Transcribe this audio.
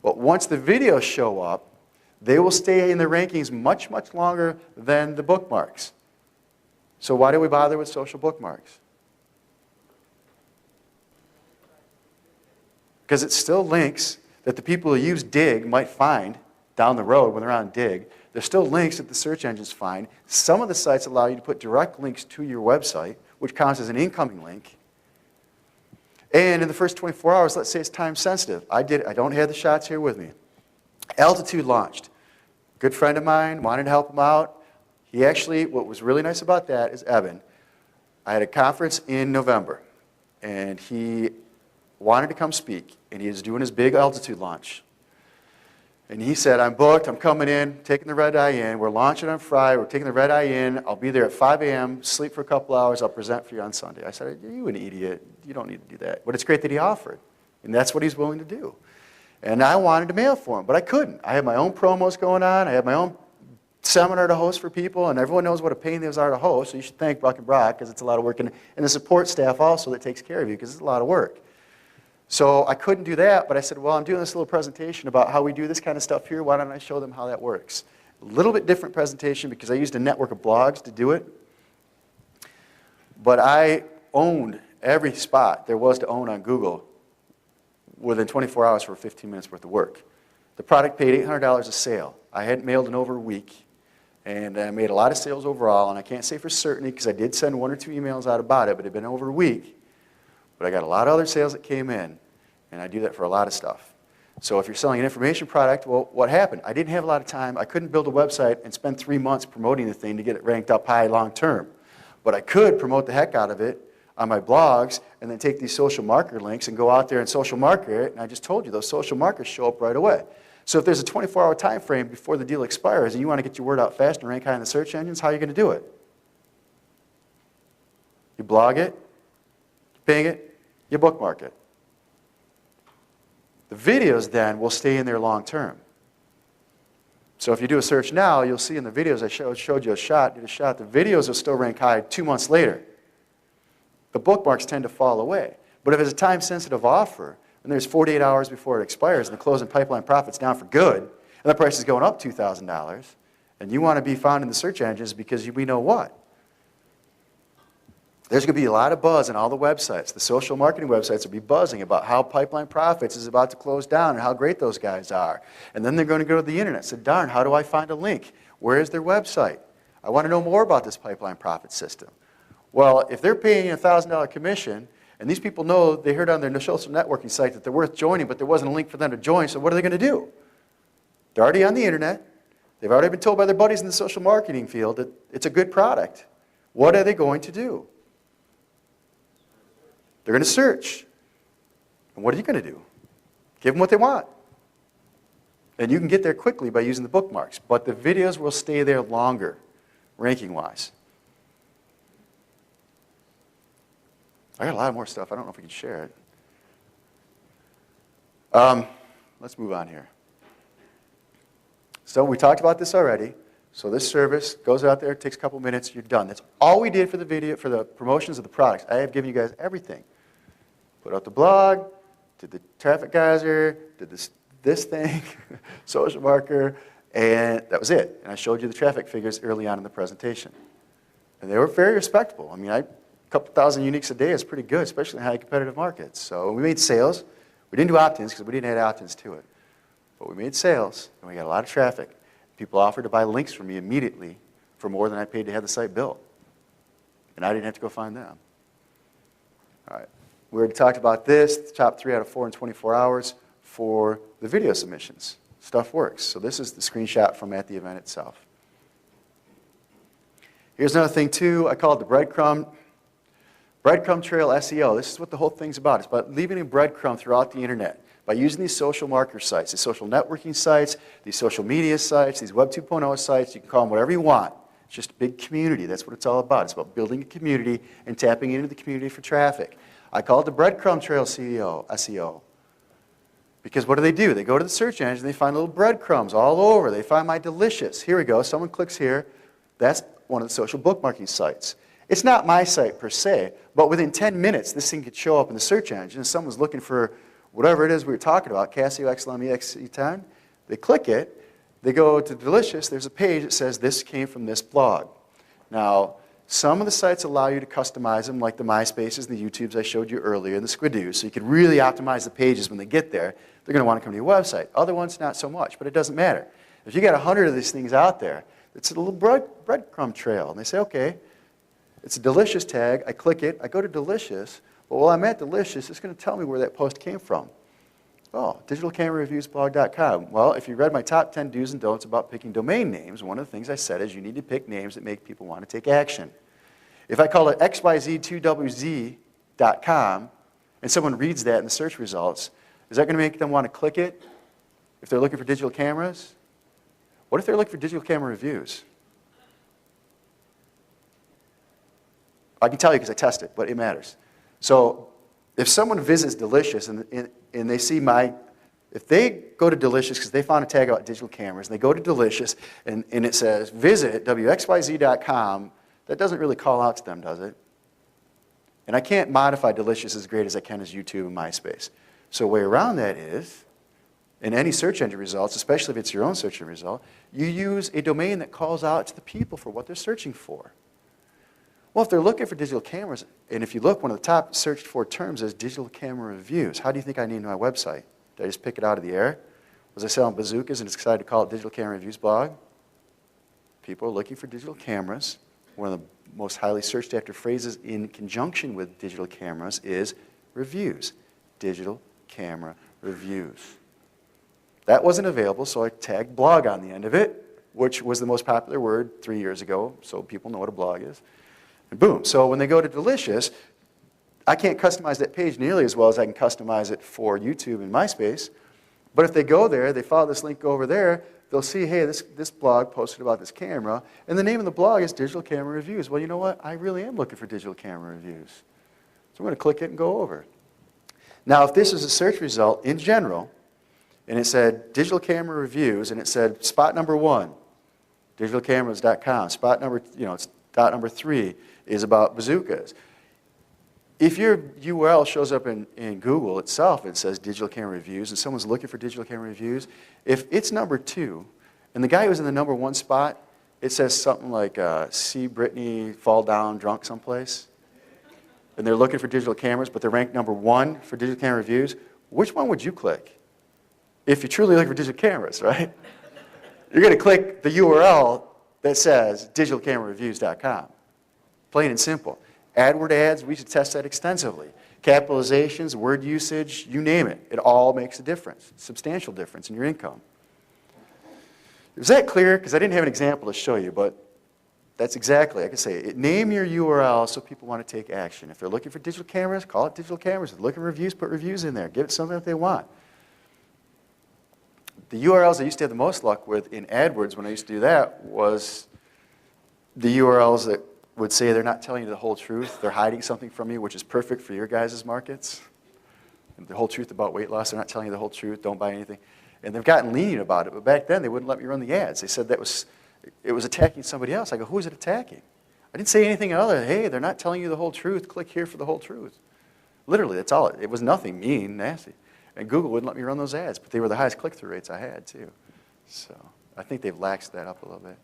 But once the videos show up, they will stay in the rankings much, much longer than the bookmarks. So why do we bother with social bookmarks? Because it still links that the people who use Digg might find down the road when they're on Digg. There's still links that the search engines find. Some of the sites allow you to put direct links to your website, which counts as an incoming link. And in the first 24 hours, let's say it's time sensitive. I don't have the shots here with me. Altitude launched. Good friend of mine, wanted to help him out. He actually, what was really nice about that is Evan. I had a conference in November, and he wanted to come speak, and he was doing his big altitude launch. And he said, I'm booked, I'm coming in, taking the red eye in, we're launching on Friday, we're taking the red eye in, I'll be there at 5 a.m., sleep for a couple hours, I'll present for you on Sunday. I said, you an idiot, you don't need to do that. But it's great that he offered, and that's what he's willing to do. And I wanted to mail for him, but I couldn't. I had my own promos going on, I had my own seminar to host for people, and everyone knows what a pain those are to host, so you should thank Buck and Brock, because it's a lot of work, and the support staff also that takes care of you, because it's a lot of work. So I couldn't do that, but I said, well, I'm doing this little presentation about how we do this kind of stuff here. Why don't I show them how that works? A little bit different presentation because I used a network of blogs to do it. But I owned every spot there was to own on Google within 24 hours for 15 minutes worth of work. The product paid $800 a sale. I hadn't mailed in over a week, and I made a lot of sales overall, and I can't say for certainty because I did send 1 or 2 emails out about it, but it had been over a week. But I got a lot of other sales that came in, and I do that for a lot of stuff. So if you're selling an information product, well, what happened? I didn't have a lot of time. I couldn't build a website and spend 3 months promoting the thing to get it ranked up high long term. But I could promote the heck out of it on my blogs and then take these social marketer links and go out there and social market it. And I just told you, those social markers show up right away. So if there's a 24-hour time frame before the deal expires and you want to get your word out fast and rank high in the search engines, how are you going to do it? You blog it, ping it, you bookmark it. The videos then will stay in there long term. So if you do a search now, you'll see in the videos I showed you a shot, the videos will still rank high 2 months later. The bookmarks tend to fall away. But if it's a time-sensitive offer, and there's 48 hours before it expires, and the closing pipeline profit's down for good, and the price is going up $2,000, and you want to be found in the search engines because we know what? There's going to be a lot of buzz on all the websites. The social marketing websites will be buzzing about how Pipeline Profits is about to close down and how great those guys are. And then they're going to go to the internet and say, darn, how do I find a link? Where is their website? I want to know more about this Pipeline Profit system. Well, if they're paying a $1,000 commission, and these people know they heard on their social networking site that they're worth joining, but there wasn't a link for them to join, so what are they going to do? They're already on the internet. They've already been told by their buddies in the social marketing field that it's a good product. What are they going to do? They're going to search. And what are you going to do? Give them what they want. And you can get there quickly by using the bookmarks. But the videos will stay there longer, ranking-wise. I got a lot more stuff. I don't know if we can share it. Let's move on here. So we talked about this already. So this service goes out there, takes a couple minutes, you're done. That's all we did for the video, for the promotions of the products. I have given you guys everything. Put out the blog, did the traffic geyser, did this thing, social marker, and that was it. And I showed you the traffic figures early on in the presentation. And they were very respectable. I mean, a couple thousand uniques a day is pretty good, especially in highly competitive markets. So we made sales. We didn't do opt-ins because we didn't add opt-ins to it. But we made sales, and we got a lot of traffic. People offered to buy links from me immediately for more than I paid to have the site built. And I didn't have to go find them. All right. We already talked about this, the top 3 out of 4 in 24 hours for the video submissions. Stuff works. So this is the screenshot from at the event itself. Here's another thing too. I call it the breadcrumb trail SEO. This is what the whole thing's about. It's about leaving a breadcrumb throughout the internet. By using these social marker sites, these social networking sites, these social media sites, these Web 2.0 sites, you can call them whatever you want. It's just a big community. That's what it's all about. It's about building a community and tapping into the community for traffic. I call it the breadcrumb trail SEO. Because what do? They go to the search engine and they find little breadcrumbs all over. They find my delicious. Here we go. Someone clicks here. That's one of the social bookmarking sites. It's not my site per se, but within 10 minutes, this thing could show up in the search engine and someone's looking for whatever it is we were talking about, Casio XLM EXE10, they click it, they go to Delicious, there's a page that says this came from this blog. Now, some of the sites allow you to customize them, like the MySpaces and the YouTubes I showed you earlier, and the Squidoos, so you could really optimize the pages when they get there. They're going to want to come to your website. Other ones, not so much, but it doesn't matter. If you got 100 of these things out there, it's a little breadcrumb trail, and they say, okay, it's a Delicious tag, I click it, I go to Delicious, but while I'm at Delicious, it's going to tell me where that post came from. Oh, digitalcamerareviewsblog.com. Well, if you read my top 10 do's and don'ts about picking domain names, one of the things I said is you need to pick names that make people want to take action. If I call it xyz2wz.com and someone reads that in the search results, is that going to make them want to click it if they're looking for digital cameras? What if they're looking for digital camera reviews? I can tell you because I test it, but it matters. So if someone visits Delicious and they see if they go to Delicious because they found a tag about digital cameras, and they go to Delicious and it says visit wxyz.com, that doesn't really call out to them, does it? And I can't modify Delicious as great as I can as YouTube and MySpace. So a way around that is, in any search engine results, especially if it's your own search engine result, you use a domain that calls out to the people for what they're searching for. Well, if they're looking for digital cameras, and if you look, one of the top searched for terms is digital camera reviews. How do you think I named my website? Did I just pick it out of the air? Was I selling bazookas and decided to call it Digital Camera Reviews Blog? People are looking for digital cameras. One of the most highly searched after phrases in conjunction with digital cameras is reviews. Digital camera reviews. That wasn't available, so I tagged blog on the end of it, which was the most popular word 3 years ago, so people know what a blog is. And boom. So when they go to Delicious, I can't customize that page nearly as well as I can customize it for YouTube and MySpace. But if they go there, they follow this link over there, they'll see, hey, this blog posted about this camera, and the name of the blog is Digital Camera Reviews. Well, you know what? I really am looking for digital camera reviews. So I'm going to click it and go over. Now, if this is a search result in general, and it said digital camera reviews, and it said spot number 1, digitalcameras.com, spot number, dot number 3 is about bazookas. If your URL shows up in Google itself, it says digital camera reviews, and someone's looking for digital camera reviews, if it's number 2, and the guy who's in the number 1 spot, it says something like, see Britney fall down drunk someplace, and they're looking for digital cameras, but they're ranked number 1 for digital camera reviews, which one would you click? If you're truly looking for digital cameras, right? You're going to click the URL that says digitalcamerareviews.com. Plain and simple. AdWord ads, we should test that extensively. Capitalizations, word usage, you name it. It all makes a difference, substantial difference in your income. Is that clear? Because I didn't have an example to show you, but that's exactly, like I say, name your URL so people want to take action. If they're looking for digital cameras, call it digital cameras. If they're looking for reviews, put reviews in there. Give it something that they want. The URLs I used to have the most luck with in AdWords when I used to do that was the URLs that would say they're not telling you the whole truth, they're hiding something from you, which is perfect for your guys' markets. And the whole truth about weight loss, they're not telling you the whole truth, don't buy anything. And they've gotten lenient about it, but back then they wouldn't let me run the ads. They said it was attacking somebody else. I go, who is it attacking? I didn't say anything other than, hey, they're not telling you the whole truth, click here for the whole truth. Literally, that's all. It was nothing mean, nasty. And Google wouldn't let me run those ads, but they were the highest click-through rates I had, too. So I think they've laxed that up a little bit.